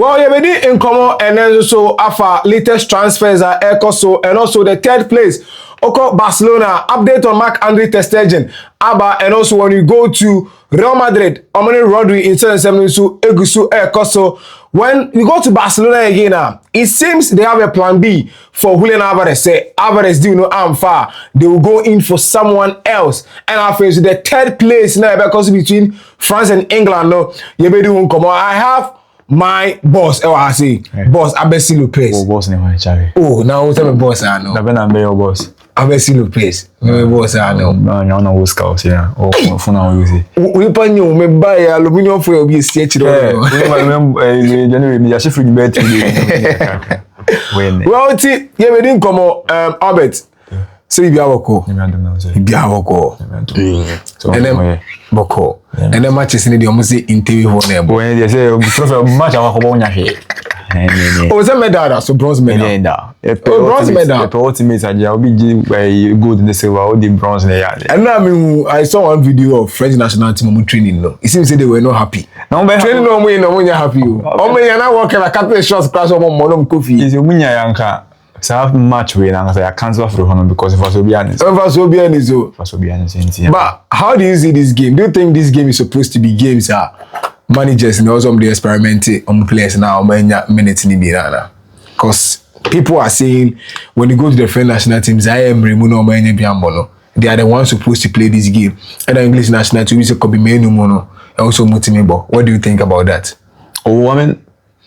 Well, yeah, we did in common and then so after latest transfers are Ecoso and also the third place. Okay, Barcelona update on Marc-Andre ter Stegen, Abba, and also when you go to Real Madrid, Omani Rodri in 7-7 Egusu Ecoso. When you go to Barcelona again now, it seems they have a plan B for Julián Álvarez. Say Álvarez do no arm far, they will go in for someone else. And I feel the third place now because between France and England. No, you better do come on. I have my boss, I say, boss Abesi Lopez. Oh, boss, never Charlie. Oh, now tell me boss, I know. Never be your boss. Abesi Lopez. My boss, I know. No, you're not Oscars, yeah. Oh, for now, you see. We pan you, me buy aluminium for your sketch. Remember, January, me just free bed today. Well, see, yeah, we didn't come on, Albert. So you be our call. You be our call. And then Boko. And then matches in the almost interview for them. When they say much of a Hobonia. Oh, it's a medal, so bronze medal. Bronze medal. The ultimate, I'll be good in the silver, all the bronze there. And I mean, I saw one video of French national team training. No, it seems they were not happy. No, training no way, no when you're happy. Oh, man, you're not working a couple of shots class of Monom Kofi. Is your Minya Yanka? So I have much way and I cancel for him because if I so be honest. But how do you see this game? Do you think this game is supposed to be games managers and also the experimenting on players now minutes in the because people are saying when you go to the French national teams, I am Remuno Biambono. They are the ones supposed to play this game. And the English national team is could be Menumono and also Mutimebo. What do you think about that? Oh, I mean,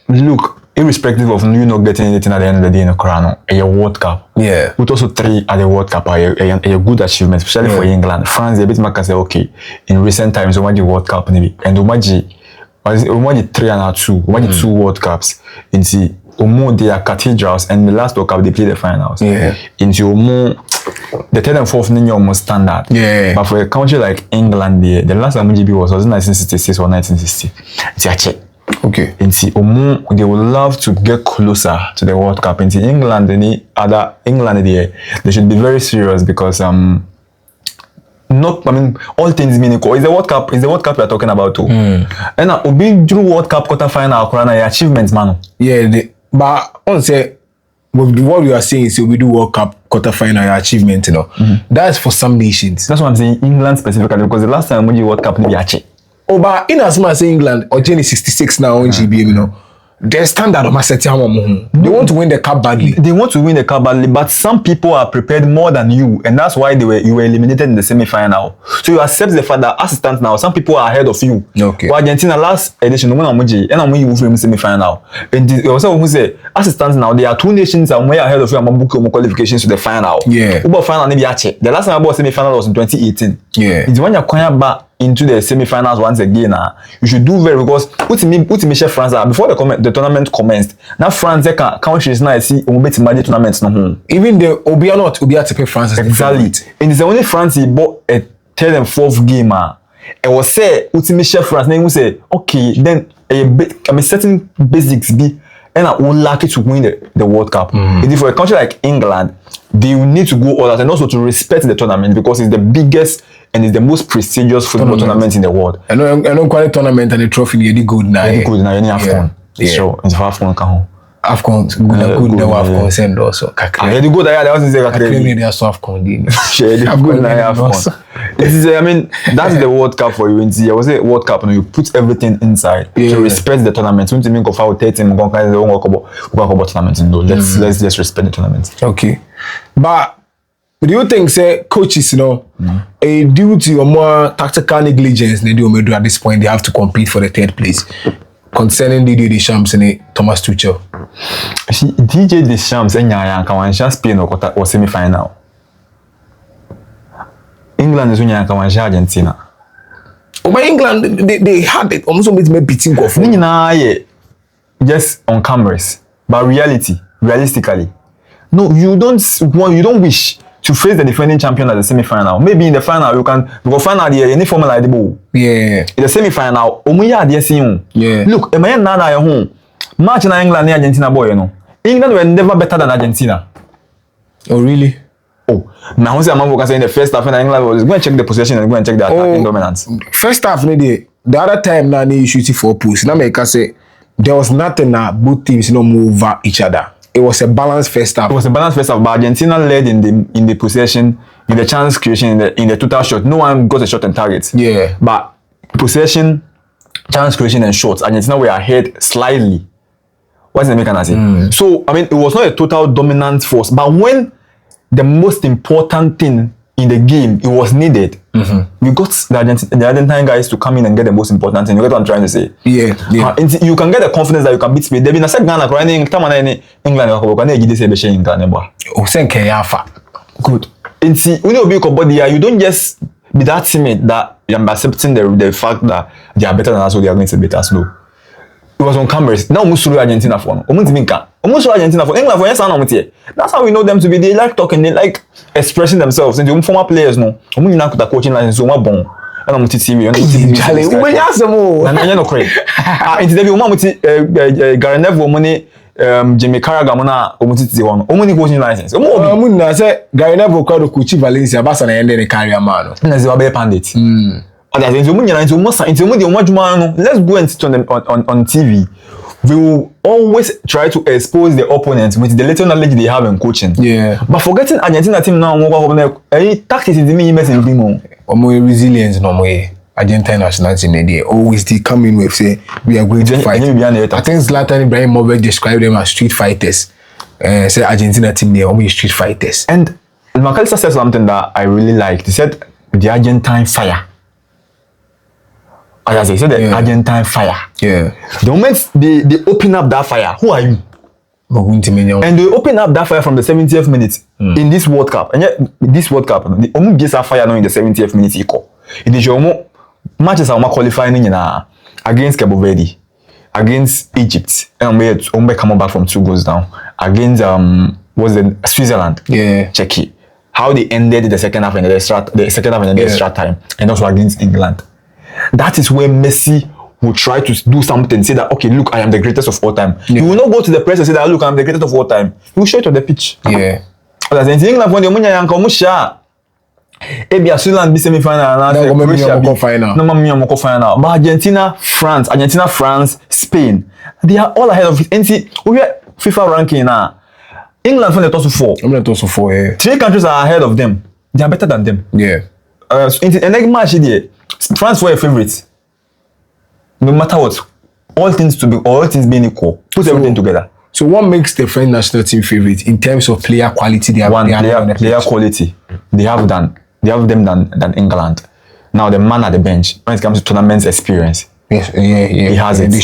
look. Irrespective of you not getting anything at the end of the day in a crown, a World Cup. Yeah. But also 3 at the World Cup are a good achievement, especially for England. France, a bit more say, okay, in recent times, Omaji World Cup, maybe, and Omaji 3 and 2, Omaji 2 World Cups. Into Omo, they are cathedrals, and the last World Cup, they play the finals. Yeah. Into Omo, the 3rd and 4th, Ninja almost standard. Yeah. But for a country like England, the last MGB was 1966 or 1960. It's a check. Okay. And see, they would love to get closer to the World Cup. And see, England, any other England, they should be very serious because all things mean equal. It's the World Cup. It's the World Cup we are talking about too. And now, we drew World Cup quarterfinal, Corona achievements, man. Yeah, but on say what we are saying is we do World Cup quarterfinal achievement, you know. That's for some nations. That's what I'm saying. England specifically because the last time we did World Cup, we achieved. Oh, but in as much as England or Jenny 66 now on GBM, you know, their standard of Masetiamo. They want to win the cup badly. They want to win the cup badly, but some people are prepared more than you, and that's why you were eliminated in the semi-final. So you accept the fact that as it stands now, some people are ahead of you. Okay. Well, Argentina last edition, and I'm in semi-final. And also who say as it stands now, there are 2 nations that are way ahead of you. I'm booking qualifications to the final. Yeah. Final the last time I bought semi-final was in 2018. Yeah. It's when you're going back into the semi-finals once again. You should do very because put chef France before the tournament commenced. Now France countries now see tournaments no. Even the Obia to pay France exactly. And it's only France he bought a 3rd and 4th game. It was say chef France then we say okay then certain basics be and I would like to win the World Cup. And for a country like England, they will need to go all out and also to respect the tournament because it's the biggest and it's the most prestigious football tournament in the world. I know quite a tournament and a trophy you good now. Good now, any AFCON. So it's for AFCON can AFCON good now AFCON send also. Yeah, the good there was Kakre they also AFCon. Share the good now AFCon. This is I mean that's the World Cup for you. I was a World Cup and you put everything inside to respect the tournament. When you mean of how 13 tournament no. Let's just respect the tournament. Okay. But do you think say coaches, you know, due to a more tactical negligence they do at this point, they have to compete for the 3rd place? Concerning DJ Deschamps and Thomas Tuchel. DJ Deschamps and Yanka Spain or semi-final. England is winning Argentina. Oh, but England they had it almost beating off. Just on cameras, but realistically, no, you don't wish to face the defending champion at the semi-final. Maybe in the final you can go final there any formula the ball. Yeah. In the semi-final, yeah. Look, nana your home match in England and Argentina boy, you know. England were never better than Argentina. Oh really? Oh, now who's a say in the first half when England was going to check the possession and go and check the attacking dominance. First half the other time now they shoot for push. Now make say there was nothing that both teams move over each other. It was a balanced first half. It was a balanced first half, but Argentina led in the possession, in the chance creation, in the total shot. No one got a shot and target. Yeah. But possession, chance creation, and shots, Argentina were ahead slightly. What's the mechanism? So, I mean, it was not a total dominant force, but when the most important thing in the game, it was needed. We got the Argentine guys to come in and get the most important thing. You get what I'm trying to say? Yeah. You can get the confidence that you can beat Spain. There been a second Ghana crying time and England good. You don't just be that timid that you're accepting the fact that they are better than us, so they are going to beat us. No. It was on cameras. Now Argentina for Argentina for England for yes. That's how we know them to be. They like talking, they like expressing themselves. And the former players no. The coaching license so bon. And I'm TV. Charlie, we have some more. And you know crazy. Into the Gary Neville money Jimmy Carragher mona omutiti one. Omuni coaching license. Omo na say Gary Neville called Kuchi Valencia Barca na ende the career man. Na ze be pandit. Let's go and sit on TV. We will always try to expose the opponent with the little knowledge they have in coaching. Yeah. But forgetting Argentina team now, tactics is the main message. Resilience no more. Argentine national team they always they come in with say we are going to fight. I think Zlatan Ibrahimovic described them as street fighters. Say Argentina team they always street fighters. And McAllister said something that I really liked. He said the Argentine fire. As I said, the Argentine fire. Yeah. The moment they open up that fire, who are you? And they open up that fire from the 70th minute in this World Cup. And yet, this World Cup, the only gets that fire now in the 70th minute equal. It is your matches are qualifying against Cabo Verde, against Egypt, and we come back from 2 goals down. Against was it Switzerland? Yeah. Czechia. How they ended the second half and the extra time, and also against England. That is where Messi will try to do something, say that, okay, look, I am the greatest of all time. Yeah. He will not go to the press and say that, look, I'm the greatest of all time. He will show it on the pitch. Yeah. That's in England, when you're Switzerland be semi-final. But Argentina, France, Spain, they are all ahead of it. And see, we are FIFA ranking now. England from the top 4. I'm the top 4, yeah. 3 countries are ahead of them. They are better than them. Yeah. In the next match here, France were a favorite. No matter what, all things being equal, put everything together. So what makes the French national team favorite in terms of player quality? They have player quality. They have them than England. Now the man at the bench, when it comes to tournament experience, yes, he has it.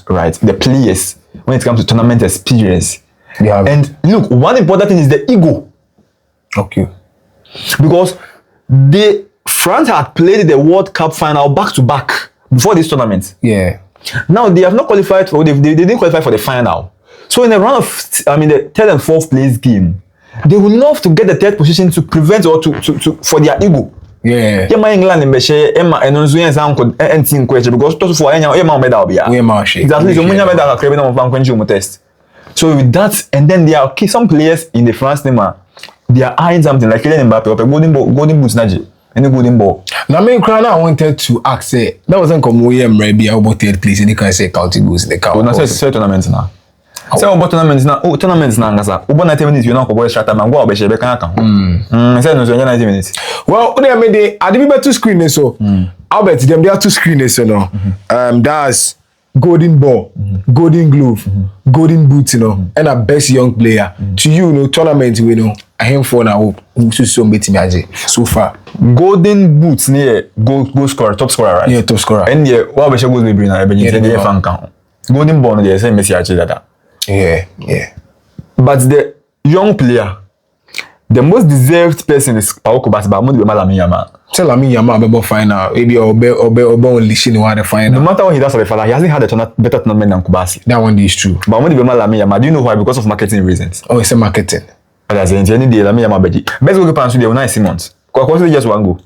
Right. The players, when it comes to tournament experience, they have. And look, one important thing is the ego. Okay. Because France had played the World Cup final back to back before this tournament. Yeah. Now they have not qualified for. They didn't qualify for the final. So in the round of, the 3rd and 4th place game, they would love to get the 3rd position to prevent or to for their ego. Yeah. England in Beshe, because for medal exactly. So medal test. So with that, and then there are some players in the France team, they are eyeing something like Kylian Mbappe, golden boots, and the golden ball. Now, I wanted to ask, that wasn't come maybe about 3rd place, and you can say county goals in the count. Well, say tournaments now. Say about tournaments now. Oh, tournaments now, Gaza. Over 90 minutes, you know, go straight time and go about Shebe Kanaka. Say no, 90 minutes. Well, they made the Adibiba 2 screens, so Albert, them there are 2 screens, you know. That's golden ball, golden glove, golden boots, you know, and a best young player. To you, tournament, I am for now. So far, golden boots near goal scorer, top scorer, right? Yeah, top scorer. And yeah, what we should go to bring golden ball, they say Messi actually that. Yeah. But the young player, the most deserved person is Paoko Basba. I'm going to be Lamine Yamal. Tell Lamine Yamal about final. Maybe only she know the final. No matter what he does for the final, he hasn't had a better tournament than Kubasi. That one is true. But I'm going to be Lamine Yamal. Do you know why? Because of marketing reasons. Oh, it's a marketing. That's it. Any day Lamine Yamal beji. Best goalkeeper today, Unai Simons. Because just one goal.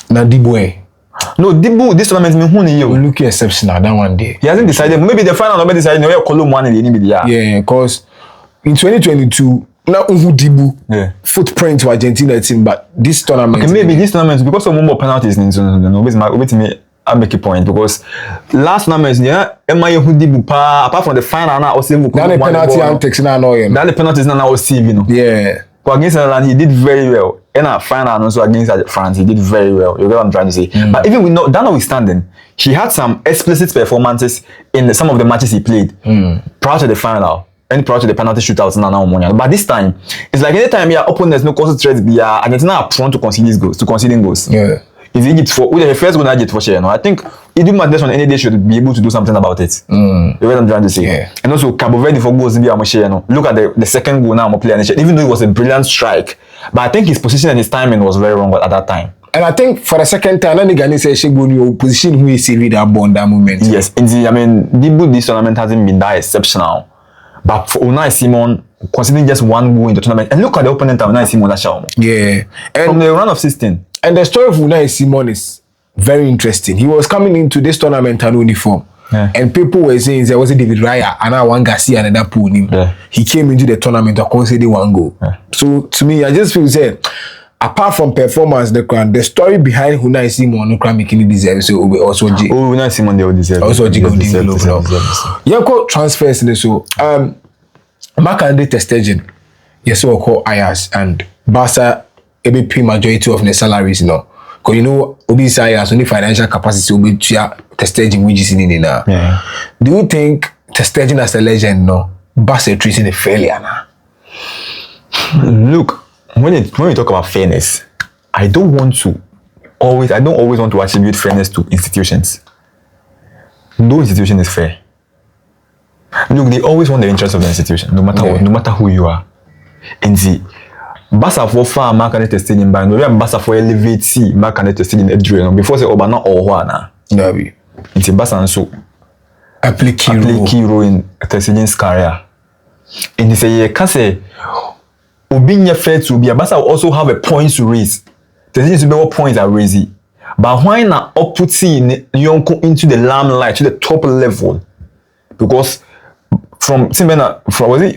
Now Dibu. No, Dibu, this tournament mean who you look exceptional that one day. He hasn't decided. Maybe the final nobody decided. No, Column one in the NBA. Yeah, because in 2022, now Dibu footprint to Argentina team, but this tournament. Okay, maybe this tournament because of more penalties. Nobody's I make a point because last tournament, yeah, apart from the final, now also That the penalty antics now annoying. That the penalties now also you know. Yeah. But against Netherlands, he did very well. In our final and also against France, he did very well. You get what I'm trying to say? But even with that notwithstanding, he had some explicit performances in some of the matches he played prior to the final and prior to the penalty shootouts. But this time, it's like anytime your opponents no cause threats, Argentina are prone to conceding goals. Yeah. If Egypt the first goal Egypt for sure, no, I think Edu Madness on any day should be able to do something about it. You know what I'm trying to say? Yeah. And also Cabo Verde for goals no. Look at the second goal now I'm playing, even though it was a brilliant strike, but I think his position and his timing was very wrong at that time. And I think for the second time, any Ghanaian say she go in position who is saving that bond that moment. Yes, indeed. I mean, this tournament hasn't been that exceptional, but for Unai Simon, considering just one goal in the tournament, and look at the opponent of Unai Simon, yeah, and from the run of 16. And the story of Unai Simon is very interesting. He was coming into this tournament in uniform. Yeah. And people were saying there was a David Raya and now one Garcia and another pool him. Yeah. He came into the tournament and conceded one goal. Yeah. So to me, I just feel say, apart from performance, the story behind Unai Simon making it deserve so also Unai Simon they will deserve. Also yeah, go transfers in so Marc-André ter Stegen, yes, we call Ajax and Barca pay majority of the salaries, you know. Because you know, Obi has only financial capacity to be ter Stegen wages in now. Yeah. Do you think ter Stegen as a legend, no? Barca treating a failure now? Look, when we talk about fairness, I don't always want to attribute fairness to institutions. No institution is fair. Look, they always want the interest of the institution, no matter what, no matter who you are. And see, Barca for far Marc-André ter Stegen by no, we are Barca for elevate Marc-André ter Stegen edge before say Obana or Juana. No, it's a Barca and so play key role in ter Stegen's career. And he say, can say, being fair to be, Barca will also have a point to raise. Ter Stegen to be what points are raising. But why not putting Yonko into the limelight to the top level? Because from was it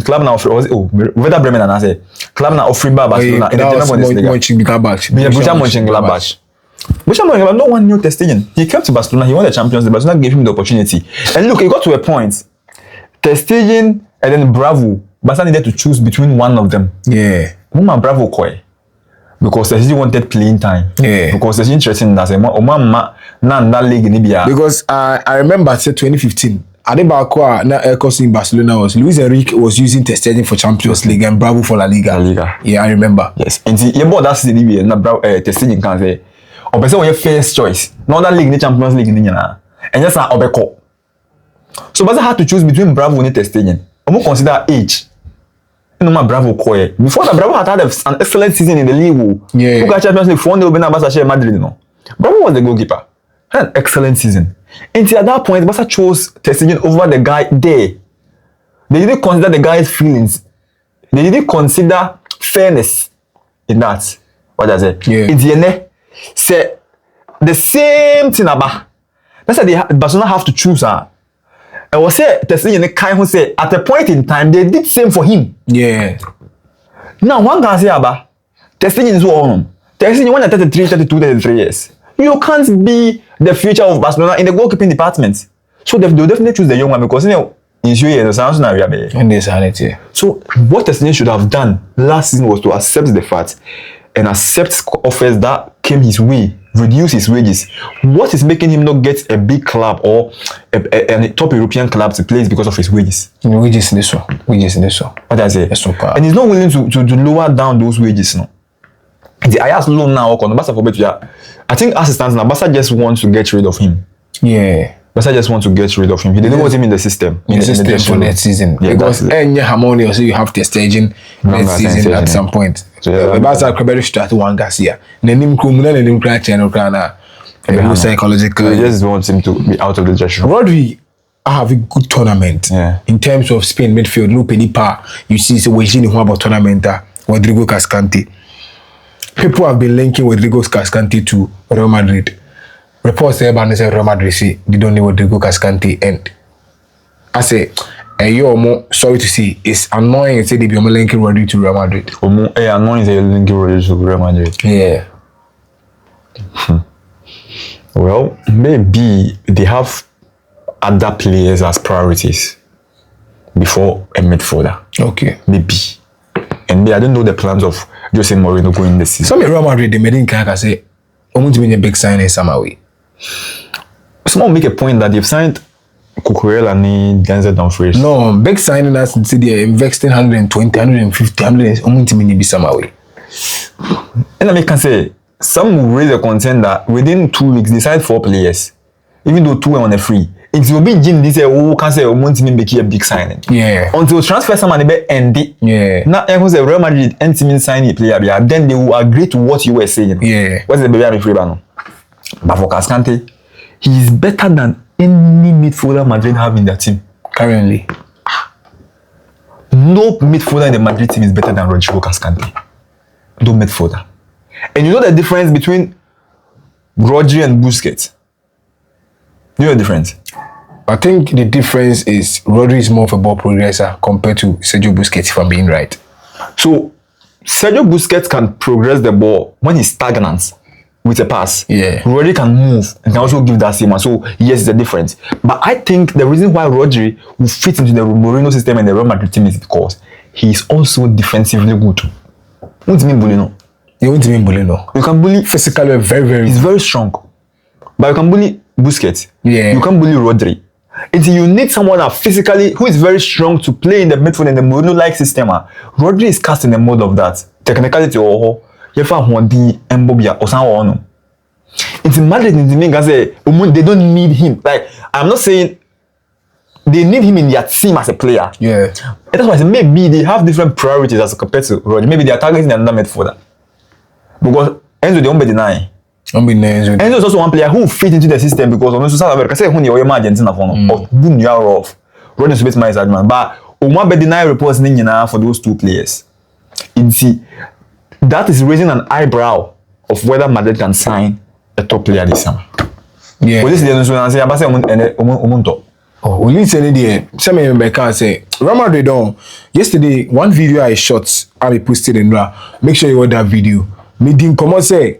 club now was it Werder Bremen and I say club now Friba Barcelona in the Borussia Mönchengladbach. Borussia Mönchengladbach no one knew ter Stegen. He came to Barcelona, he won the Champions League, Barcelona gave him the opportunity. And look, he got to a point. Ter Stegen and then Bravo. Barca needed to choose between one of them. Yeah. Whom Bravo koi. Because ter Stegen wanted playing time. Yeah. Because ter Stegen interesting that that league in Libya. Because I remember say 2015. Adebakwa na in Barcelona was Luis Enrique was using ter Stegen for Champions League and Bravo for La Liga. Yeah, I remember. Yes. And see, bought that season Libya na Bravo ter Stegen can say. Obese when your first choice. Not that league the Champions League ni na. And just Obeko. So Barca had to choose between Bravo and ter Stegen. Omo consider age. No man Bravo koi. Before that Bravo had an excellent season in the league. Yeah. Who got Champions League for the Barca share Madrid no. Bravo was the goalkeeper. Had an excellent season. Until at that point, Barca chose ter Stegen over the guy there. They didn't consider the guy's feelings. They didn't consider fairness in that. What does it? Yeah. It's say the same thing about. That's why Barcelona have to choose her. I was say ter Stegen kind who say at a point in time they did same for him. Yeah. Now one guy say about ter Stegen is on. Ter Stegen when 33, 32, 33 years. You can't be the future of Barcelona in the goalkeeping department. So they'll definitely choose the young one because so what ter Stegen should have done last season was to accept the fact and accept offers that came his way, reduce his wages. What is making him not get a big club or a top European club to play is because of his wages. Wages in this one. What I say? That's so powerful. And he's not willing to lower down those wages now. The Ajax loan now, I think as it stands now, Barca just wants to get rid of him. Yeah. Barca just want to get rid of him. He didn't want him in the system. In the system for next season. Yeah, because any harmony also you have the staging next season at some point. So Barca could start one Garcia. Nenim Kumuna and Nenim Cratch and Ukraina. Psychological. He just wants him to be out of the dressing room. Rodri have a good tournament. Yeah. In terms of Spain midfield, no penny power. You see, so we're seeing about tournament. Rodrigo Cascante. People have been linking Rodrigo Cascante to Real Madrid. Reports say about Real Madrid say they don't know Rodrigo Cascante, and I say, you're more sorry to see. It's annoying to say they be linking Rodrigo to Real Madrid. Annoying to linking Rodrigo to Real Madrid. Yeah. Well, maybe they have other players as priorities before a midfielder. Okay. Maybe. And I don't know the plans of Jose Mourinho going this season. Some Real Madrid, they made in Kaka say, I'm going to be a big signing some way. Someone make a point that they've signed Cucurella and Denzel Dumfries. No, big signing as they're investing 120, 150, 100, I'm going to be some way. And I can say, some will raise a concern that within 2 weeks, they signed 4 players, even though 2 were on a free. It will be Jim, they say, oh, can say, want to make a big signing. Yeah. Until transfer someone be ended. Yeah. Now, I was a Real Madrid and team sign a player, then they will agree to what you were saying. Yeah. What's the baby I'm free ban? But for Cascante, he is better than any midfielder Madrid have in their team. Currently. No midfielder in the Madrid team is better than Rodrigo Cascante. No midfielder. And you know the difference between Rodri and Busquets? You know the difference? I think the difference is Rodri is more of a ball progressor compared to Sergio Busquets, if I'm being right. So, Sergio Busquets can progress the ball when he's stagnant with a pass. Yeah. Rodri can move and can also give that same one. So, yes, it's a difference. But I think the reason why Rodri will fit into the Mourinho system and the Real Madrid team is because he's also defensively good. What do you mean, bully? No? You want to mean bully, no? You can bully Physically, very, very. He's very strong. But you can bully Busquets. Yeah. You can bully Rodri. You need someone that physically, who is very strong to play in the midfield in the Mourinho-like system. Rodri is cast in the mode of that. Technicality or you find the Mbobia or someone. It's Madrid in the main say they don't need him. Like, I'm not saying they need him in their team as a player. Yeah. And that's why I say maybe they have different priorities as compared to Rodri. Maybe they are targeting another midfielder. Because Enzo they won't be denying. Enzo is also one player who fit into the system because on South America say who you Argentina for no of boom you are off. Rodri is a bit my argument. But one be deny reports for those 2 players. That is raising an eyebrow of whether Madrid can sign a top player this summer. Yeah. Well, this is the answer. I say Oh, we listen there. Some of can say Real Madrid on yesterday. One video I shot, I posted in there. Make sure you watch that video. Me didn't come and say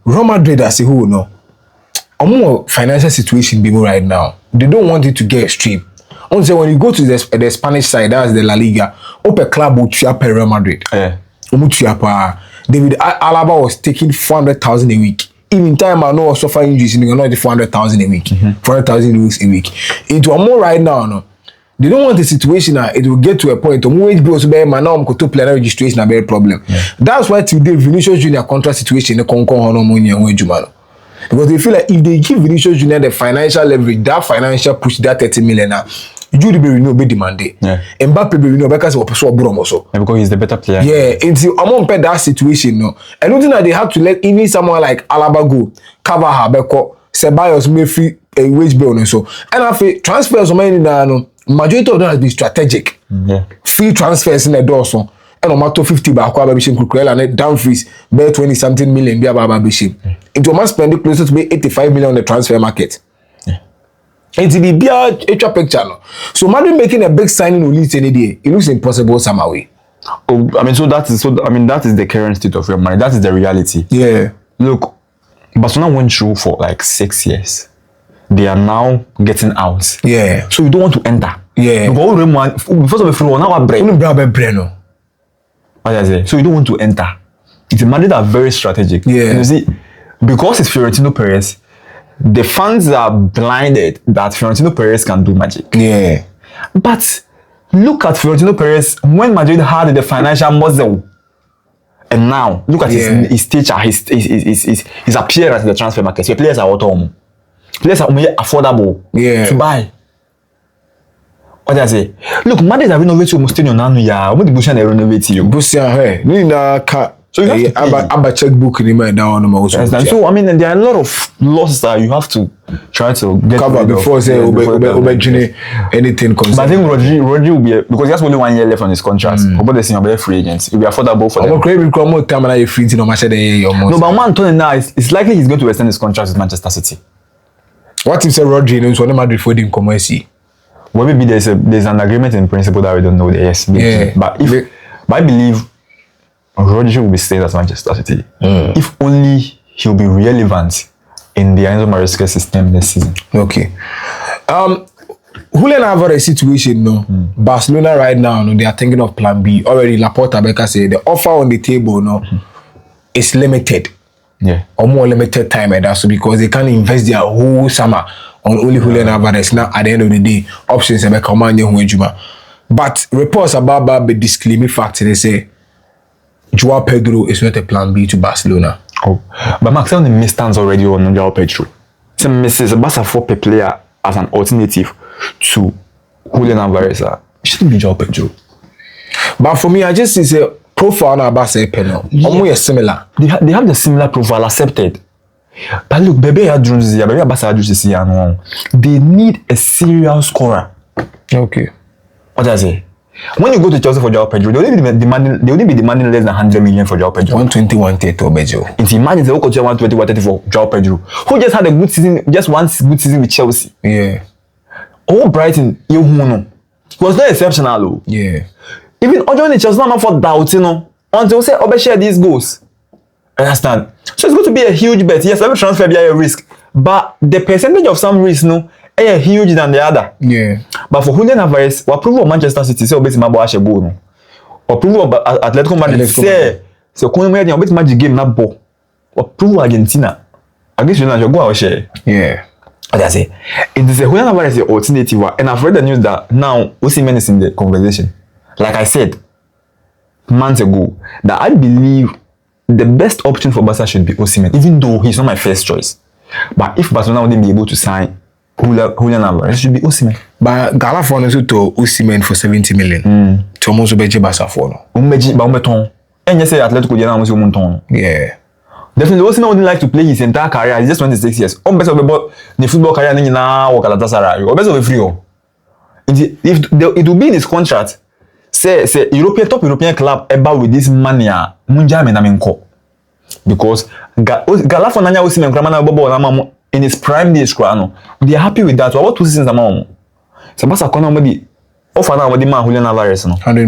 Real Madrid as a whole no. More financial situation be more right now. They don't want it to get extreme. On say when you go to the Spanish side, that's the La Liga. Open club will cheer per Real Madrid. yeah. David Alaba was taking 400,000 a week. Even time I know was suffering injuries, you know, 400,000 a week, 400,000 euros a week. Into a more right now, no. They don't want a situation that it will get to a point. Wage bills be man now to player registration a very problem. Yeah. That's why today Vinicius Junior contract situation the because they feel like if they give Vinicius Junior the financial leverage, that financial push that 30 million now, Jude be renewed be demanded. Yeah. Mbappe be renewed because of so. Yeah, because he's the better player. Yeah, until among that situation, no. And nothing that they have to let even someone like Alaba go, cover her, because Ceballos may free a wage bill and so. And I feel transfers of money no. Majority of them has been strategic. Yeah. Free transfers in the door so. And no matter 50 back kwa babishim Cucurella and Dumfries bear 20 something million be about babishim. Into man spend closer to be 85 million on the transfer market. Yeah. It's the bigger picture no. So Madrid making a big signing will lead any day. It looks impossible somehow way. Oh, that is the current state of your mind. That is the reality. Yeah. Look, Barcelona went through for like 6 years. They are now getting out. Yeah. So you don't want to enter. Yeah. First of all, now what I say? So you don't want to enter. It's a Madrid that are very strategic. Yeah. And you see, because it's Florentino Perez, the fans are blinded that Florentino Perez can do magic. Yeah. But look at Florentino Perez when Madrid had the financial muscle. And now, look at his stature, his appearance in the transfer market. So players are auto. Players are affordable to buy. What do I say? Look, Madrid have renovated your stadium now. Yeah, what the Bushan renovate you? Bushan, hey, you know, so you have a checkbook in my down on so I mean, there are a lot of losses that you have to try to get cover before say anything. But I think Rodri will be because he has only 1 year left on his contract. About the same free agents, it will be affordable for them. No, but one Tony now it's likely he's going to extend his contract with Manchester City. What if say Rodri knows when Madrid for him come and see? Well, maybe there's an agreement in principle that we don't know. Yes, yeah. But I believe Rodri will be staying at Manchester City. If only he'll be relevant in the Enzo Maresca system this season. Okay. Julián Álvarez situation, no. Barcelona right now, no, they are thinking of plan B. Already Laporta Becker said the offer on the table, no, is limited. Yeah. Or more limited time at that, so because they can't invest their whole summer on only Julián Álvarez. Now at the end of the day, options are come on. But reports about the disclaimer fact they say João Pedro is not a plan B to Barcelona. Oh, but Max, the miss stands already on João Pedro. So Mrs. Barca for a player as an alternative to Julián Álvarez. It shouldn't be João Pedro. But for me, I just see a profile now about say Pedro. Almost similar. They have the similar profile accepted. But look, baby, they need a serial scorer. Okay. What does it? When you go to Chelsea for João Pedro, they only be demanding less than 100 million for João Pedro. 120, 130 or Pedro. If imagine they go to 120, 130 for João Pedro, who just had a good season, just one good season with Chelsea. Yeah. Oh, Brighton, he was not exceptional though. Yeah. Even Ojo in Chelsea not for doubt, you know, until we say share these goals. Understand? So it's going to be a huge bet. Yes, every transfer be a risk, but the percentage of some risk, no, is huge than the other. Yeah. But for Julián Álvarez, we approve of Manchester City, say obeti mabo ashe goal no. Approve of Atletico Madrid, say Konami dey obeti magic game na ball. Approve Argentina. Against Julián go share. Yeah. That's it. It is a Julián Álvarez the alternative, and I've read the news that now Osimhen is in the conversation. Like I said months ago, that I believe the best option for Barca should be Osimhen, even though he's not my first choice. But if Barcelona wouldn't be able to sign Julián Álvarez, it should be Osimhen. But Gala for to Osimhen for 70 million. To almost be Barca for no. Umeton. And you say Atletico Diana was Umeton. Yeah. Definitely, Osimhen wouldn't like to play his entire career. He's just 26 years. Best of about the football career now or Galatasaray. Or best of free. If it will be in his contract, say top European club about with this money, because Gala for Nanya Osimhen Kramana Bobo in his prime days, they are happy with that. About 2 seasons amount. So Barca nobody offer now the man Julián Álvarez, 100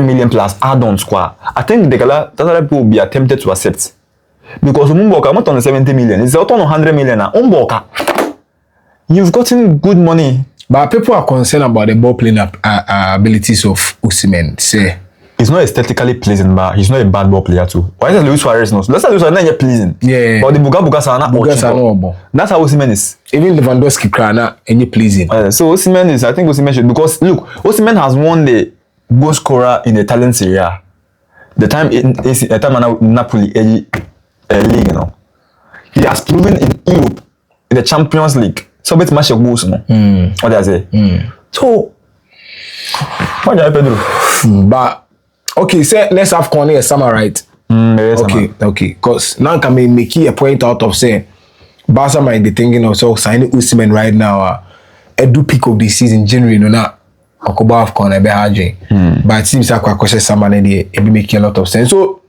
million plus add-on squad. I think the Galatasaray people will be attempted to accept. Because Umboka not on 70 million, it's out on 100 million now. Umboka, you've gotten good money. But people are concerned about the ball playing abilities of Osimhen. Say he's not aesthetically pleasing, but he's not a bad ball player too. Why is Luis Suarez not? Let's say Luis Suarez not pleasing. Yeah. But the Buga are not. That's how Osimhen is. Even Lewandowski crana any pleasing. So Osimhen is, I think Osimhen should, because look, Osimhen has won the goal scorer in the talent Serie A. The time in Napoli league, you know. He has proven in Europe, in the Champions League. So bet match your goals, no. What do I say? So what do I do? But okay, say let's have Connie summer, right? Okay. Because now can we make a point out of saying Barca might be thinking of so signing Osimhen right now. A do pick of the season January, no na. Okoba of Connie be hard. But it seems like question summer and it be making a lot of sense. So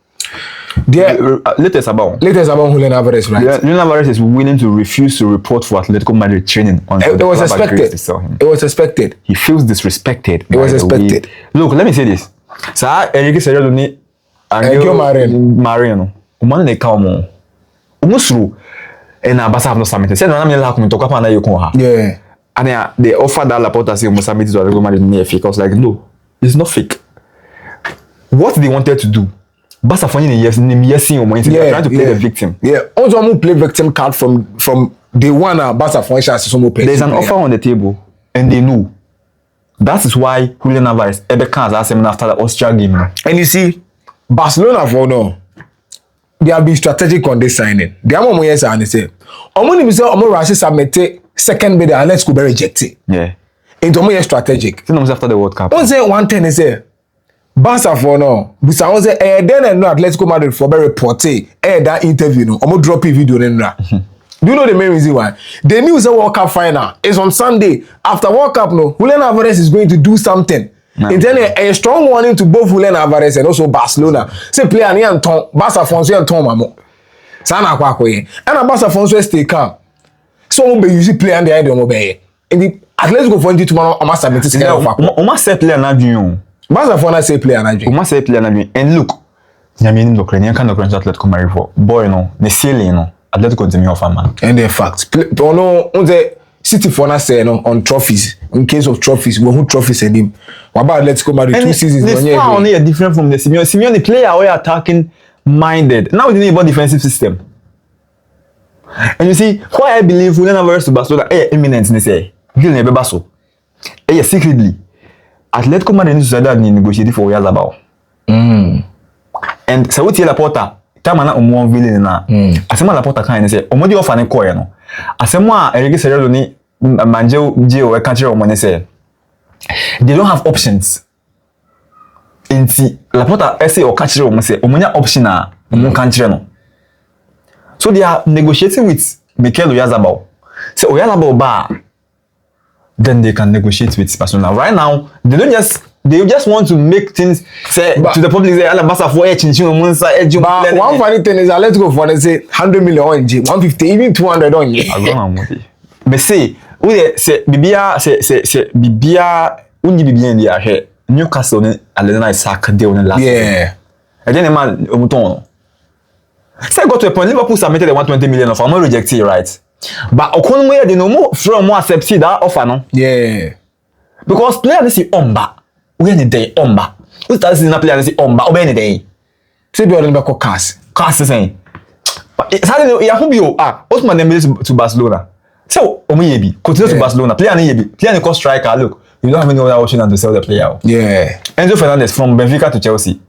latest about Julián Álvarez, right? Julián Álvarez is willing to refuse to report for Atletico Madrid training until it was expected. It was expected. He feels disrespected. It was expected. Look, let me say this. Sa Enrique Serrano ni Angel Mariano. Umano ne calmo. Umusru na Barca have no summit. Say na me la ko toka pa na yo kon ha. Yeah. And they offered that Laporta say almost submit to Atletico Madrid near fake. I was like, no, it's not fake. What they wanted to do, Barca finding a yes, they're trying to play the victim. Yeah, also I'm play victim card from day one. Barca finding there's an offer on the table, and they know. That is why Julián Álvarez can't ask him after the Austria game. And you see, Barcelona for now, they have been strategic on this signing. They are more years and they say, "Omo say omo Rashid submit second bid and let's go be rejected." Yeah, into more strategic. After the World Cup. One say 110 is say. Barca for now, but I was then and no Atletico Madrid for very reported that interview no, I'm drop a video then. Do you know the main reason why? The news the World Cup final is on Sunday. After World Cup, no, Julián Álvarez is going to do something. And then a strong warning to both Julián Álvarez and also Barcelona. Say player ni Anton, Barca Fonso and Tom Mamo. Sana kwa koye. And Barca Fonso stay calm. So we use play and the idea obey. And the Atletico for tomorrow I must submit this. I must say player na dream. Barca Fonso say player na dream. I must say player na dream. And look, nyamini lokre, nyanka lokre Atletico Madrid for. Boy no, ne silly no. Atletico ntimi offer man. And in fact, no on the City for us say no on trophies. In case of trophies, we who trophies and him. What about Atletico Madrid 2 seasons? This far only different from the Simeone. Simeone the player we attacking minded. Now we need about defensive system. And you see, why I believe Julián Álvarez to Barcelona eminent ne say. Gil ne beba so. Secretly. Atletico Madrid needs to negotiate for Oyarzabal. And so what you Laporta time na omo villain na. Asema Laporta kan say omo di offer ne call no. Asema Enrique Serrero ni Manjeo Gio e country omo ne say they don't have options. Inti Laporta say o country omo say omo nya option na omo country no. So they are negotiating with Mikel Oyarzabal. Say Oyarzabal ba then they can negotiate with Barcelona. Right now, they just want to make things say to the public say Alabasta for but one funny thing is let's go for say 100 million on G, 150, even 200 on ye. But say Bibia say Bibia unji Bibia in the here. Newcastle and Alena sack they on last. Yeah. And then a man umuton. Say got to a point Liverpool submitted the 120 million of I'm rejected, right? But Okonwe they no more from more accepted that offer no. Yeah. Because player they say omba. We any day omba. We start seeing a player they say omba obe any day. Say be on the cast. Cast saying. But suddenly ya hubio Osman Dembele to Barcelona. So omoyebi continue to Barcelona. Player ni yebi. Player ni cost striker look. You don't have any other option than to sell the player. Yeah. Enzo Fernandez from Benfica to Chelsea.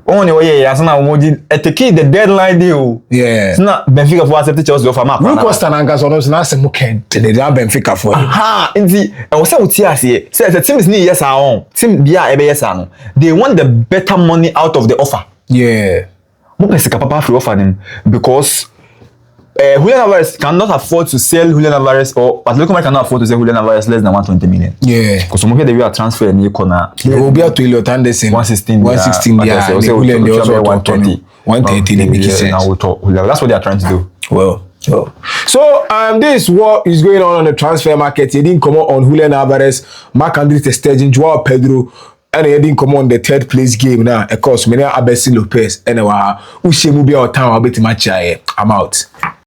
On your way, as now take the deadline deal. Yeah. It's not Benfica for accepting Chelsea offer mark. No cost and anchors on us now say okay. They have Benfica for you. Aha, indeed. I was saying here. Say the team is near yes or team bia ebe yes or no. They want the better money out of the offer. Yeah. Mo pese kapapa free offer them because Julián Álvarez cannot afford to sell Julián Álvarez or Atletico Madrid cannot afford to sell Julián Álvarez less than 120 million. Yeah. Because some of they will transfer in the corner. They will be at Elliot Anderson 116 yeah. Julián they also 130. 130 they make sense. That's what they are trying to do. Well. So this is what is going on the transfer market. He didn't come on Julián Álvarez, Marc-André ter Stegen, João Pedro, and he didn't come on the third place game now. Of course, Mena Abesi Lopez and Ushemu be our town a bit match. I'm out.